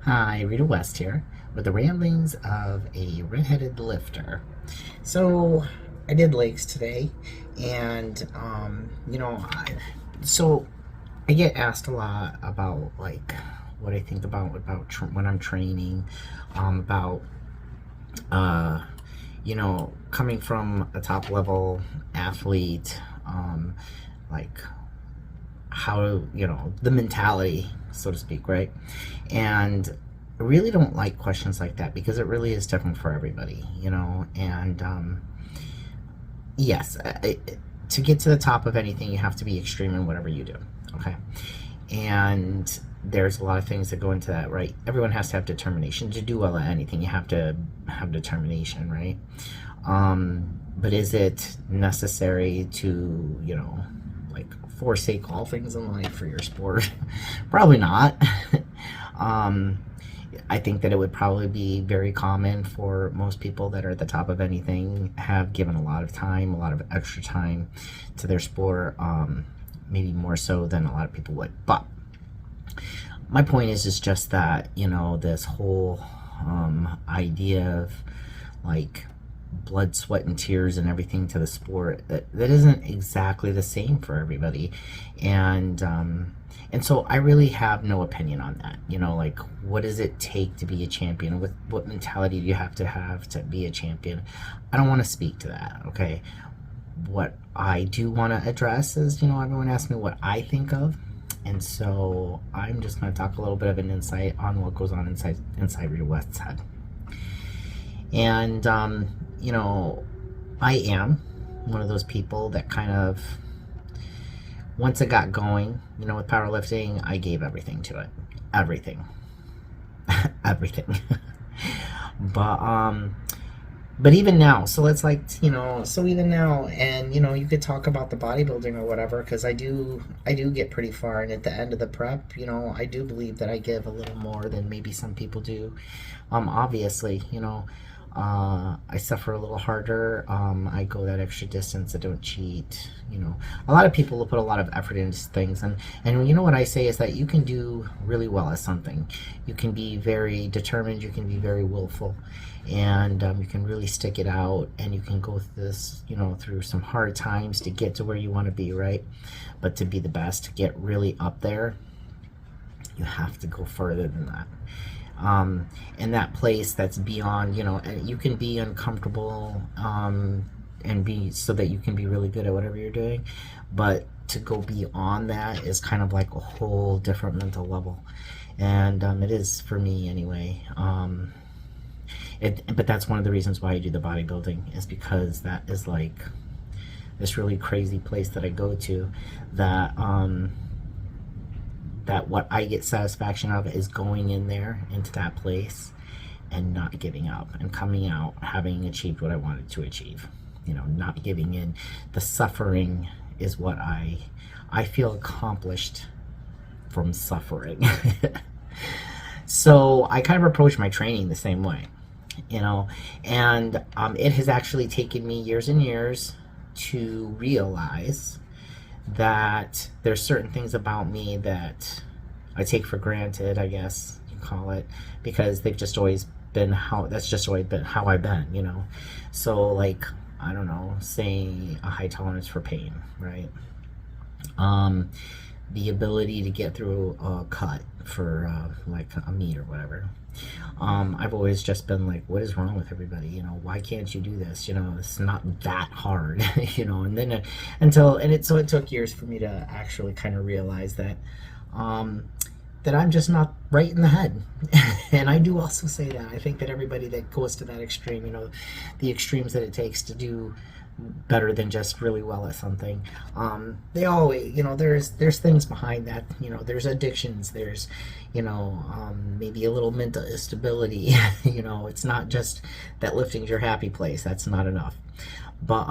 Hi, Rheta West here with the ramblings of a redheaded lifter. So, I did legs today, and so I get asked a lot about like what I think about when I'm training, about uh, coming from a top level athlete, like how the mentality, so to speak, right? And I really don't like questions like that because it really is different for everybody, and yes, to get to the top of anything you have to be extreme in whatever you do. Okay. And there's a lot of things that go into that, right? Everyone has to have determination to do well at anything. You have to have determination, right? But is it necessary to like forsake all things in life for your sport? Probably not. um, I think that it would probably be very common for most people that are at the top of anything, have given a lot of time, a lot of extra time to their sport, maybe more so than a lot of people would. But my point is just that, this whole idea of like blood, sweat, and tears and everything to the sport, that isn't exactly the same for everybody. And so I really have no opinion on that. Like, what does it take to be a champion? What mentality do you have to be a champion? I don't want to speak to that, okay? What I do want to address is, everyone asks me what I think of. And so I'm just going to talk a little bit of an insight on what goes on inside Rheta West's head. And, I am one of those people that kind of, once it got going, with powerlifting, I gave everything to it. Everything. Everything. But even now, so it's like, so even now, and you could talk about the bodybuilding or whatever, because I do get pretty far, and at the end of the prep, I do believe that I give a little more than maybe some people do. Obviously, I suffer a little harder. I go that extra distance. I don't cheat. A lot of people will put a lot of effort into things, and what I say is that you can do really well at something. You can be very determined. You can be very willful, and you can really stick it out. And you can go through this, through some hard times to get to where you want to be, right? But to be the best, to get really up there, you have to go further than that. In that place that's beyond, and you can be uncomfortable, and be so that you can be really good at whatever you're doing, but to go beyond that is kind of like a whole different mental level, and it is for me anyway. But that's one of the reasons why I do the bodybuilding, is because that is like this really crazy place that I go to, that that what I get satisfaction of is going in there into that place and not giving up and coming out having achieved what I wanted to achieve. Not giving in. The suffering is what I feel accomplished from suffering. So I kind of approach my training the same way, and it has actually taken me years and years to realize that there's certain things about me that I take for granted, I guess you call it, because they've just always been that's just always been how I've been, So like, I don't know, say a high tolerance for pain, right? The ability to get through a cut for like a meet or whatever. I've always just been like, what is wrong with everybody? Why can't you do this? It's not that hard, and then so it took years for me to actually kind of realize that, that I'm just not right in the head. And I do also say that I think that everybody that goes to that extreme, the extremes that it takes to do better than just really well at something, they always, there's things behind that. There's addictions, there's maybe a little mental instability. It's not just that lifting's your happy place. That's not enough. But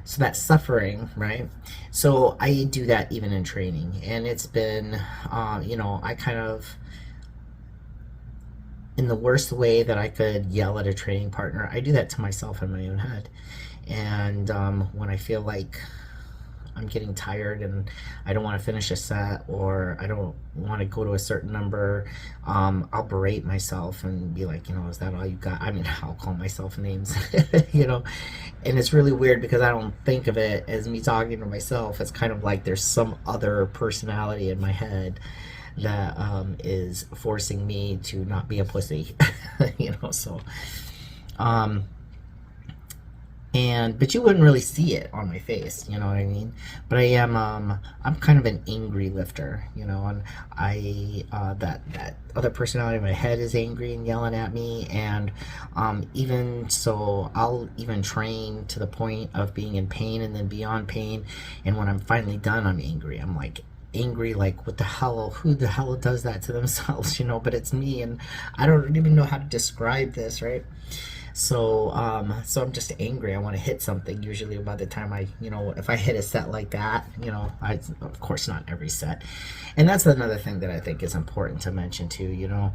so that's suffering, right? So I do that even in training, and it's been I kind of, in the worst way that I could yell at a training partner, I do that to myself in my own head. And when I feel like I'm getting tired and I don't want to finish a set, or I don't want to go to a certain number, I'll berate myself and be like, is that all you got? I mean, I'll call myself names, and it's really weird because I don't think of it as me talking to myself. It's kind of like there's some other personality in my head that is forcing me to not be a pussy, so but you wouldn't really see it on my face, you know what I mean? But I am, I'm kind of an angry lifter, and that other personality in my head is angry and yelling at me, and even so, I'll even train to the point of being in pain and then beyond pain, and when I'm finally done, I'm angry. I'm like angry, like, what the hell, who the hell does that to themselves, but it's me, and I don't even know how to describe this, right? So I'm just angry. I want to hit something. Usually by the time if I hit a set like that, of course not every set. And that's another thing that I think is important to mention too,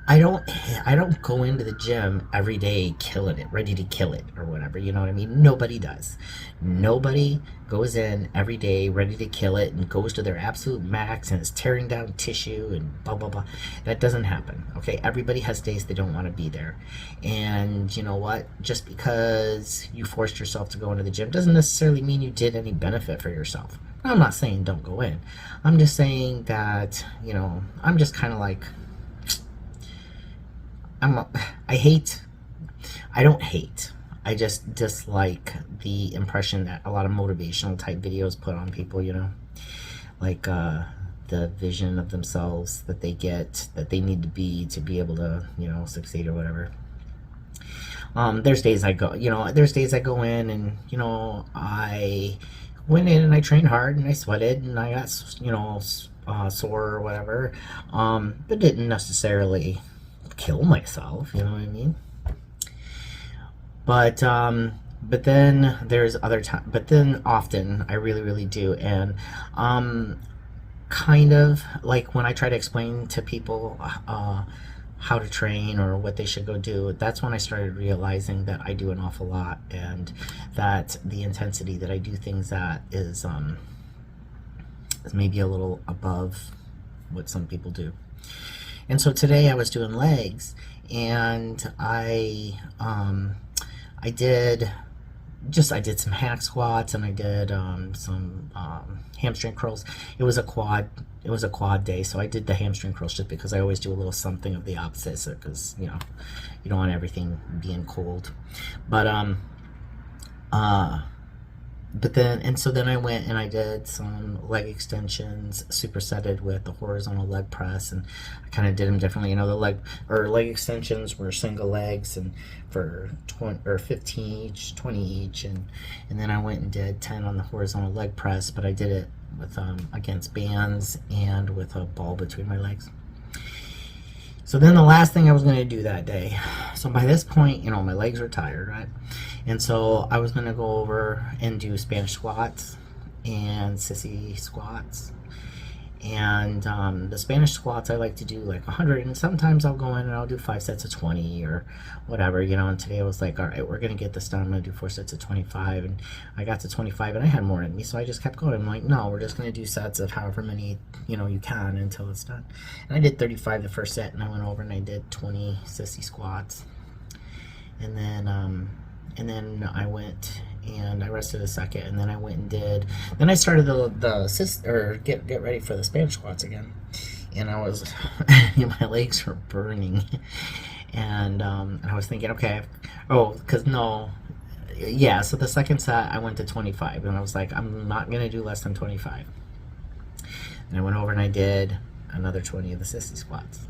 I don't go into the gym every day killing it, ready to kill it or whatever, you know what I mean? Nobody does. Nobody goes in every day ready to kill it and goes to their absolute max and is tearing down tissue and blah, blah, blah. That doesn't happen, okay? Everybody has days they don't want to be there. And you know what? Just because you forced yourself to go into the gym doesn't necessarily mean you did any benefit for yourself. I'm not saying don't go in. I'm just saying that, I'm just kind of like, I just dislike the impression that a lot of motivational type videos put on people, like the vision of themselves that they get, that they need to be able to, succeed or whatever. There's days I go in and, I went in and I trained hard and I sweated and I got, sore or whatever, but didn't necessarily kill myself, you know what I mean? But then there's other time, but then often I really, really do. And kind of like when I try to explain to people how to train or what they should go do, that's when I started realizing that I do an awful lot, and that the intensity that I do things at is maybe a little above what some people do. And so today I was doing legs, and I did some hack squats, and I did some hamstring curls. It was a quad day, so I did the hamstring curls just because I always do a little something of the opposite, because you don't want everything being cold. But then I went and I did some leg extensions, supersetted with the horizontal leg press, and I kind of did them differently. The leg extensions were single legs and for 15 each, 20 each, and then I went and did 10 on the horizontal leg press, but I did it with against bands and with a ball between my legs. So then the last thing I was going to do that day, so by this point, my legs were tired, right? And so I was going to go over and do Spanish squats and sissy squats. And the Spanish squats I like to do like 100, and sometimes I'll go in and I'll do 5 sets of 20 or whatever, and today I was like, all right, we're going to get this done. I'm going to do 4 sets of 25, and I got to 25 and I had more in me, so I just kept going. I'm like, no, we're just going to do sets of however many, you can until it's done. And I did 35 the first set, and I went over and I did 20 sissy squats. And then I went and I rested a second, and then I went and then I started get ready for the Spanish squats again, and I was my legs were burning, and I was thinking, okay, so the second set I went to 25, and I was like, I'm not gonna do less than 25, and I went over and I did another 20 of the sissy squats.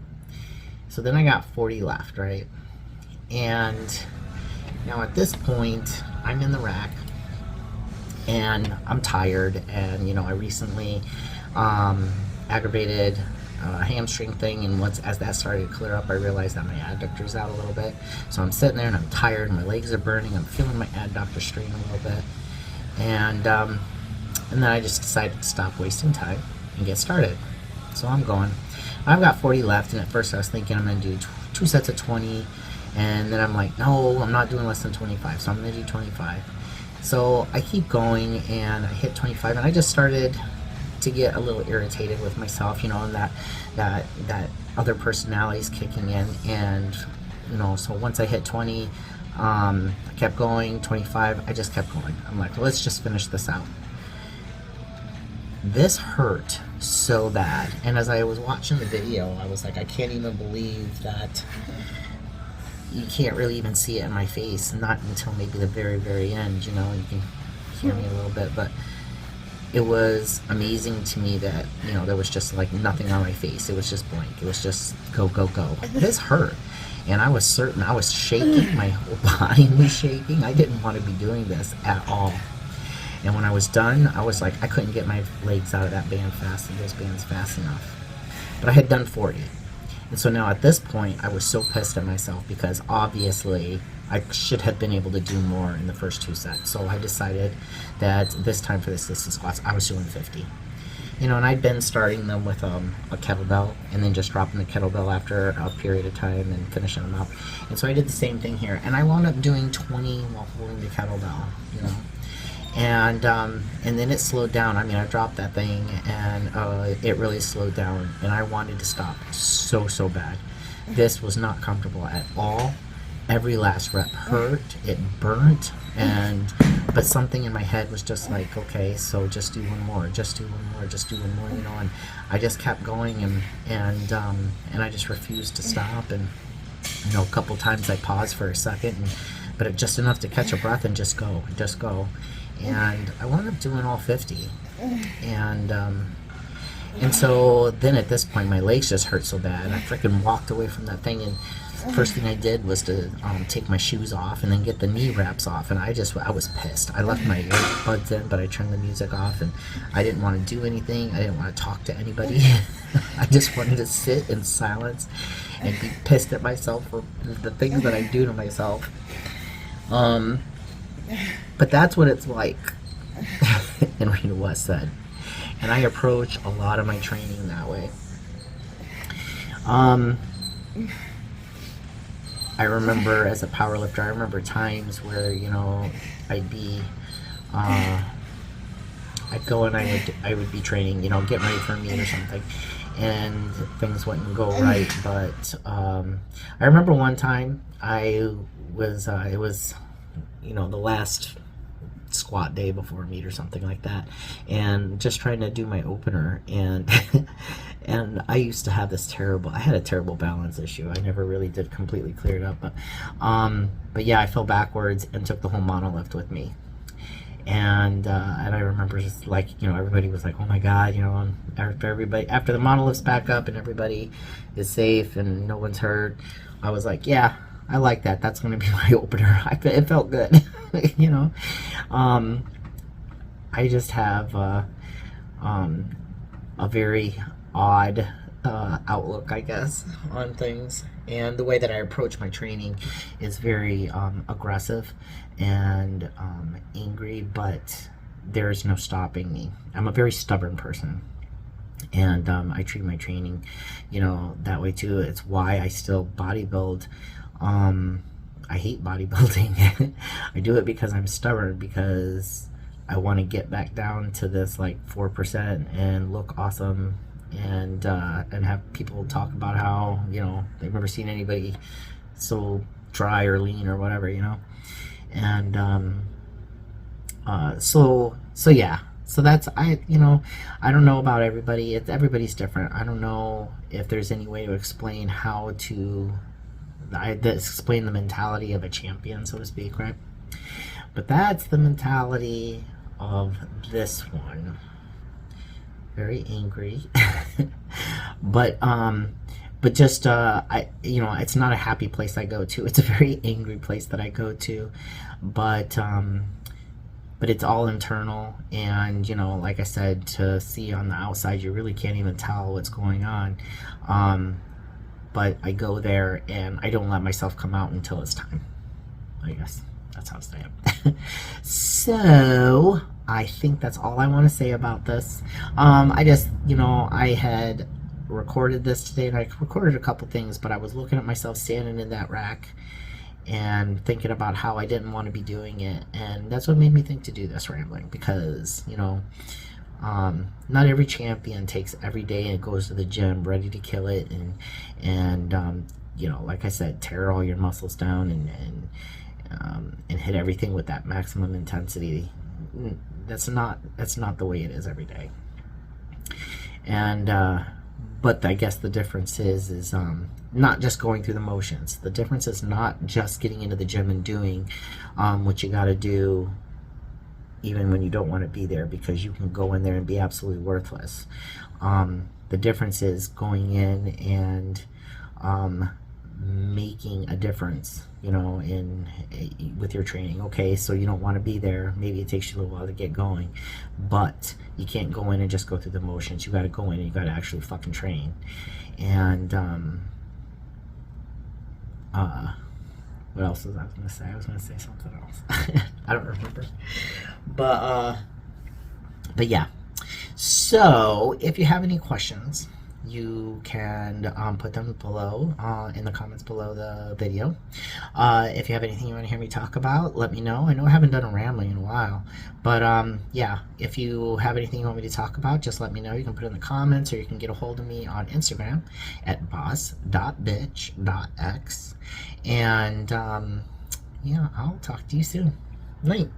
So then I got 40 left, right? And now at this point, I'm in the rack, and I'm tired, and I recently aggravated a hamstring thing, and as that started to clear up, I realized that my adductor's out a little bit. So I'm sitting there and I'm tired, and my legs are burning, I'm feeling my adductor strain a little bit, and then I just decided to stop wasting time and get started. So I'm going. I've got 40 left, and at first I was thinking I'm going to do 2 sets of 20, and then I'm like, no, I'm not doing less than 25, so I'm going to do 25. So I keep going, and I hit 25, and I just started to get a little irritated with myself, and that other personality's kicking in. And so once I hit 20, I kept going. 25, I just kept going. I'm like, let's just finish this out. This hurt so bad, and as I was watching the video, I was like, I can't even believe that you can't really even see it in my face, not until maybe the very, very end. You can hear me a little bit, but it was amazing to me that there was just like nothing on my face. It was just blank. It was just go, go, go. This hurt, and I was certain. I was shaking. My whole body was shaking. I didn't want to be doing this at all. And when I was done, I was like, I couldn't get my legs out of those bands fast enough. But I had done 40. And so now at this point, I was so pissed at myself, because obviously I should have been able to do more in the first 2 sets. So I decided that this time for the assisted squats, I was doing 50. And I'd been starting them with a kettlebell, and then just dropping the kettlebell after a period of time and finishing them up. And so I did the same thing here. And I wound up doing 20 while holding the kettlebell, And then it slowed down. I mean, I dropped that thing, and it really slowed down, and I wanted to stop so bad. This was not comfortable at all. Every last rep hurt. It burnt, but something in my head was just like, okay, so just do one more, just do one more, just do one more, and I just kept going, and I just refused to stop. And a couple times I paused for a second, but just enough to catch a breath and just go. And I wound up doing all 50, and so then at this point my legs just hurt so bad. I freaking walked away from that thing, and first thing I did was to take my shoes off and then get the knee wraps off, and I was pissed. I left my earbuds in, but I turned the music off, and I didn't want to do anything. I didn't want to talk to anybody. I just wanted to sit in silence and be pissed at myself for the things that I do to myself. But that's what it's like. And Rheta West said. And I approach a lot of my training that way. I remember as a powerlifter, I remember times where, I'd go and I would be training, getting ready for a meet or something, and things wouldn't go right. But I remember one time it was the last squat day before a meet or something like that, and just trying to do my opener, and and I used to have I had a terrible balance issue. I never really did completely clear it up, but yeah, I fell backwards and took the whole monolift with me. And I remember just like, everybody was like, oh my God, after the monolift's back up and everybody is safe and no one's hurt, I was like, yeah, I like that. That's going to be my opener. It felt good. I just have a very odd outlook, I guess, on things. And the way that I approach my training is very aggressive and angry, but there's no stopping me. I'm a very stubborn person. And I treat my training, that way too. It's why I still bodybuild. I hate bodybuilding. I do it because I'm stubborn, because I want to get back down to this like 4% and look awesome, and have people talk about how they've never seen anybody so dry or lean or whatever, and so yeah. So that's, I don't know about everybody. Everybody's different. I don't know if there's any way to explain explain the mentality of a champion, so to speak, right? But that's the mentality of this one. Very angry. but just it's not a happy place I go to. It's a very angry place that I go to. But it's all internal, and like I said, to see on the outside, you really can't even tell what's going on. But I go there and I don't let myself come out until it's time. I guess that's how I am. So I think that's all I want to say about this. I just, I had recorded this today, and I recorded a couple things, but I was looking at myself standing in that rack, and thinking about how I didn't want to be doing it. And that's what made me think to do this rambling, because, you know, not every champion takes every day and goes to the gym ready to kill it, and you know, like I said, tear all your muscles down and hit everything with that maximum intensity. That's not the way it is every day. And but I guess the difference is not just going through the motions. The difference is not just getting into the gym and doing what you got to do, even when you don't want to be there, because you can go in there and be absolutely worthless. The difference is going in and making a difference, you know, with your training. Okay, so you don't want to be there. Maybe it takes you a little while to get going, but you can't go in and just go through the motions. You got to go in and you got to actually fucking train. And what else was I going to say? I was going to say something else. I don't remember. But yeah. So if you have any questions, you can put them below in the comments below the video. If you have anything you want to hear me talk about, let me know. I know I haven't done a rambling in a while, but yeah, if you have anything you want me to talk about, just let me know. You can put it in the comments, or you can get a hold of me on Instagram at boss.bitch.x. And yeah, I'll talk to you soon. Night.